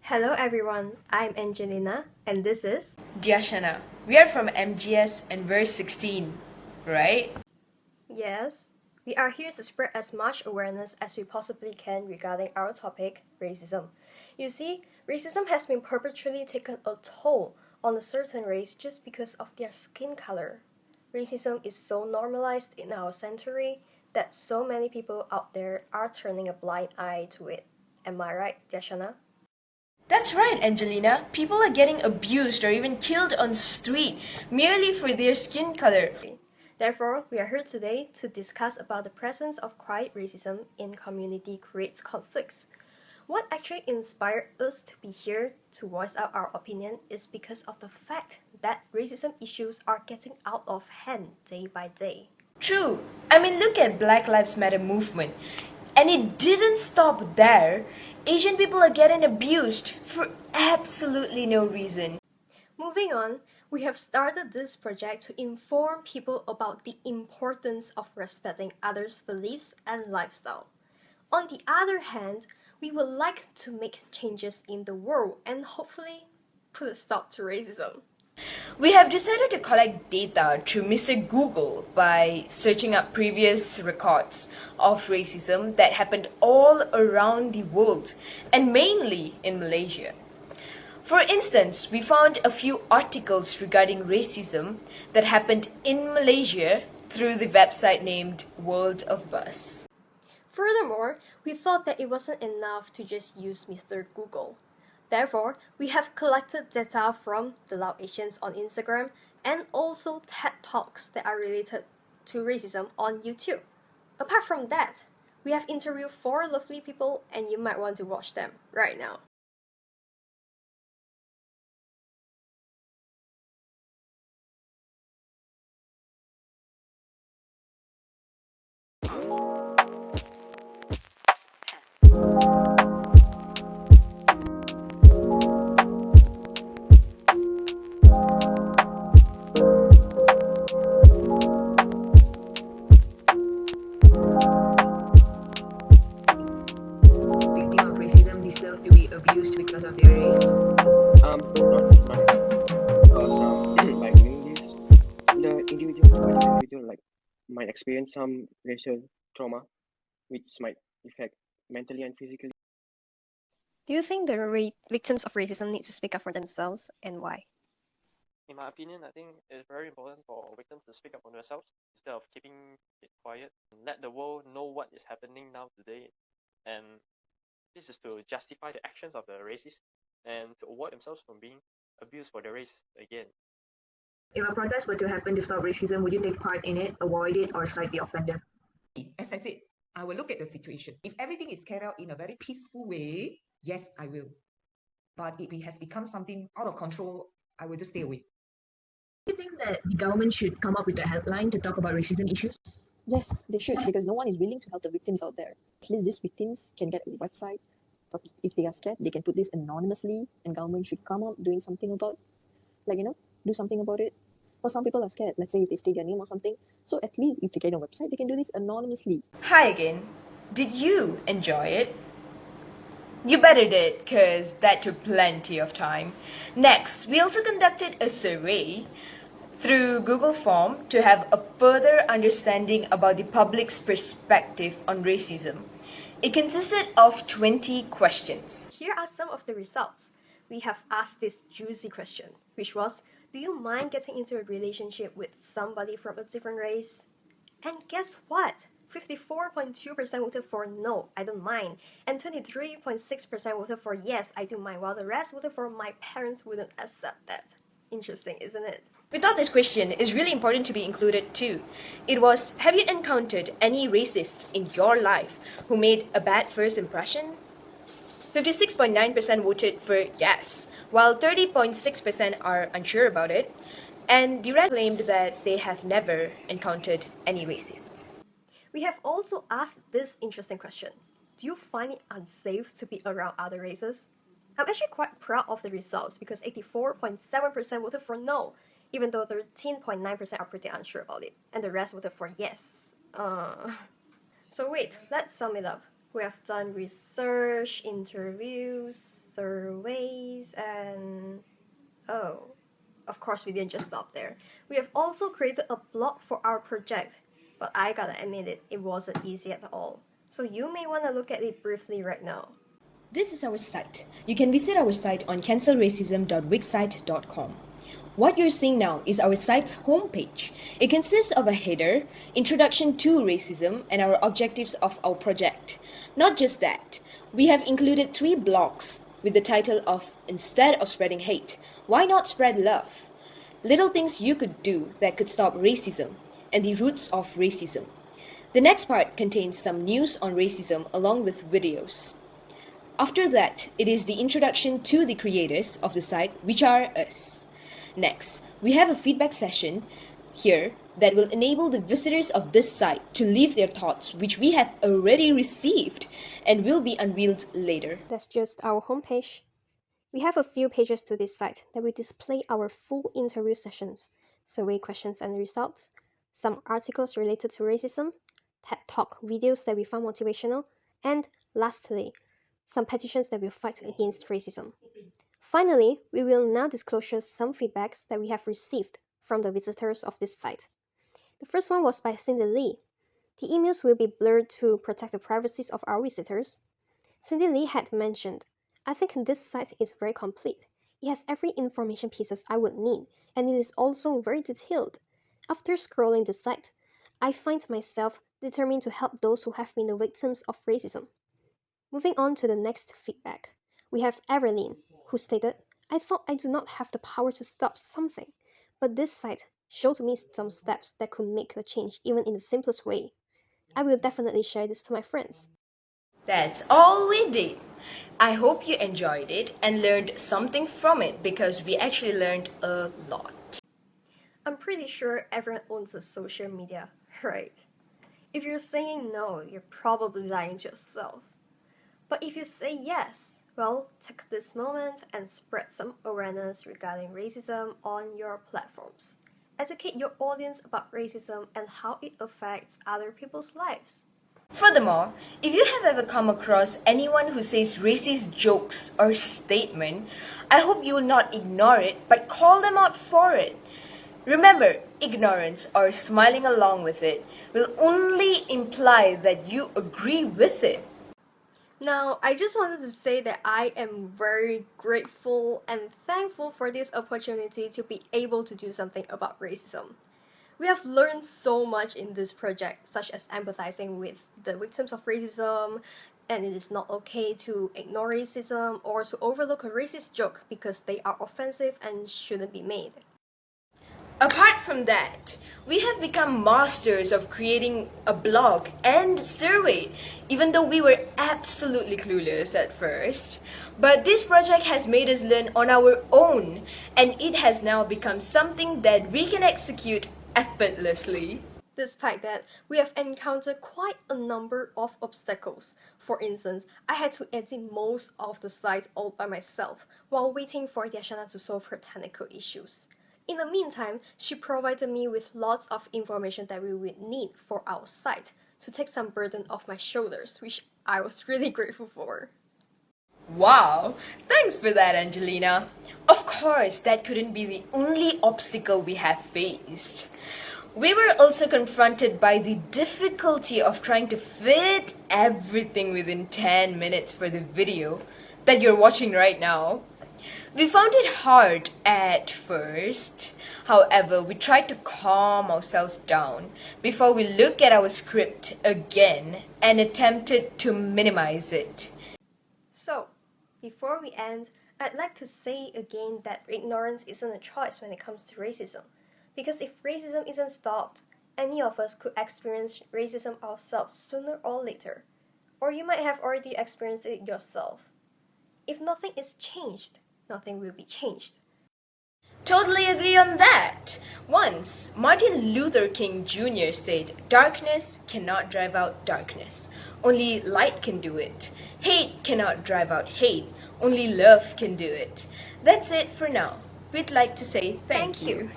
Hello everyone, I'm Angelina and this is Diashana. We are from MGS and verse 16, right? Yes. We are here to spread as much awareness as we possibly can regarding our topic, racism. You see, racism has been perpetually taken a toll on a certain race just because of their skin color. Racism is so normalized in our century that so many people out there are turning a blind eye to it. Am I right, Diashana? That's right, Angelina. People are getting abused or even killed on the street merely for their skin color. Therefore, we are here today to discuss about the presence of quiet racism in community creates conflicts. What actually inspired us to be here to voice out our opinion is because of the fact that racism issues are getting out of hand day by day. True. I mean, look at Black Lives Matter movement. And it didn't stop there. Asian people are getting abused for absolutely no reason. Moving on, we have started this project to inform people about the importance of respecting others' beliefs and lifestyle. On the other hand, we would like to make changes in the world and hopefully put a stop to racism. We have decided to collect data through Mr. Google by searching up previous records of racism that happened all around the world and mainly in Malaysia. For instance, we found a few articles regarding racism that happened in Malaysia through the website named World of Buzz. Furthermore, we thought that it wasn't enough to just use Mr. Google. Therefore, we have collected data from the Loud Asians on Instagram and also TED Talks that are related to racism on YouTube. Apart from that, we have interviewed 4 lovely people and you might want to watch them right now. Victim of racism deserve to be abused because of their race? Not mine. Because by doing this, the individual might experience some racial trauma, which might affect mentally and physically. Do you think the victims of racism need to speak up for themselves and why? In my opinion, I think it's very important for victims to speak up for themselves instead of keeping it quiet and let the world know what is happening now today. And this is to justify the actions of the racists and to avoid themselves from being abused for their race again. If a protest were to happen to stop racism, would you take part in it, avoid it, or cite the offender? As I said, I will look at the situation. If everything is carried out in a very peaceful way, yes, I will. But if it has become something out of control, I will just stay away. Do you think that the government should come up with a headline to talk about racism issues? Yes, they should, because no one is willing to help the victims out there. At least these victims can get a website. But if they are scared, they can put this anonymously, and government should come up doing something about, do something about it. Or some people are scared. Let's say if they state their name or something. So at least if they get a website, they can do this anonymously. Hi again. Did you enjoy it? You better did, cause that took plenty of time. Next, we also conducted a survey through Google Form to have a further understanding about the public's perspective on racism. It consisted of 20 questions. Here are some of the results. We have asked this juicy question, which was, do you mind getting into a relationship with somebody from a different race? And guess what? 54.2% voted for no, I don't mind, and 23.6% voted for yes, I do mind, while the rest voted for my parents wouldn't accept that. Interesting, isn't it? We thought this question is really important to be included too. It was, have you encountered any racists in your life who made a bad first impression? 56.9% voted for yes, while 30.6% are unsure about it, and the rest claimed that they have never encountered any racists. We have also asked this interesting question. Do you find it unsafe to be around other races? I'm actually quite proud of the results because 84.7% voted for no, even though 13.9% are pretty unsure about it, and the rest voted for yes. So wait, let's sum it up. We have done research, interviews, surveys, and oh, of course we didn't just stop there. We have also created a blog for our project, but I gotta admit it wasn't easy at all. So you may want to look at it briefly right now. This is our site. You can visit our site on cancelracism.wixsite.com. What you're seeing now is our site's homepage. It consists of a header, introduction to racism, and our objectives of our project. Not just that, we have included 3 blogs with the title of Instead of Spreading Hate, Why Not Spread Love? Little things you could do that could stop racism, and the roots of racism. The next part contains some news on racism along with videos. After that, it is the introduction to the creators of the site, which are us. Next, we have a feedback session here that will enable the visitors of this site to leave their thoughts, which we have already received and will be unveiled later. That's just our homepage. We have a few pages to this site that will display our full interview sessions, survey questions and results, some articles related to racism, TED Talk videos that we found motivational, and lastly, some petitions that will fight against racism. Finally, we will now disclose some feedbacks that we have received from the visitors of this site. The first one was by Cindy Lee. The emails will be blurred to protect the privacy of our visitors. Cindy Lee had mentioned, I think this site is very complete. It has every information pieces I would need, and it is also very detailed. After scrolling the site, I find myself determined to help those who have been the victims of racism. Moving on to the next feedback, we have Evelyn, who stated, I thought I do not have the power to stop something, but this site showed me some steps that could make a change even in the simplest way. I will definitely share this to my friends. That's all we did. I hope you enjoyed it and learned something from it because we actually learned a lot. I'm pretty sure everyone owns a social media, right? If you're saying no, you're probably lying to yourself. But if you say yes, well, take this moment and spread some awareness regarding racism on your platforms. Educate your audience about racism and how it affects other people's lives. Furthermore, if you have ever come across anyone who says racist jokes or statement, I hope you will not ignore it but call them out for it. Remember, ignorance or smiling along with it will only imply that you agree with it. Now, I just wanted to say that I am very grateful and thankful for this opportunity to be able to do something about racism. We have learned so much in this project, such as empathizing with the victims of racism, and it is not okay to ignore racism or to overlook a racist joke because they are offensive and shouldn't be made. Apart from that, we have become masters of creating a blog and survey, even though we were absolutely clueless at first. But this project has made us learn on our own, and it has now become something that we can execute effortlessly. Despite that, we have encountered quite a number of obstacles. For instance, I had to edit most of the slides all by myself while waiting for Yashana to solve her technical issues. In the meantime, she provided me with lots of information that we would need for our site to take some burden off my shoulders, which I was really grateful for. Wow, thanks for that, Angelina. Of course, that couldn't be the only obstacle we have faced. We were also confronted by the difficulty of trying to fit everything within 10 minutes for the video that you're watching right now. We found it hard at first. However, we tried to calm ourselves down before we looked at our script again and attempted to minimize it. So, before we end, I'd like to say again that ignorance isn't a choice when it comes to racism. Because if racism isn't stopped, any of us could experience racism ourselves sooner or later. Or you might have already experienced it yourself. If nothing is changed, nothing will be changed. Totally agree on that. Once, Martin Luther King Jr. said, "Darkness cannot drive out darkness. Only light can do it. Hate cannot drive out hate. Only love can do it." That's it for now. We'd like to say thank you.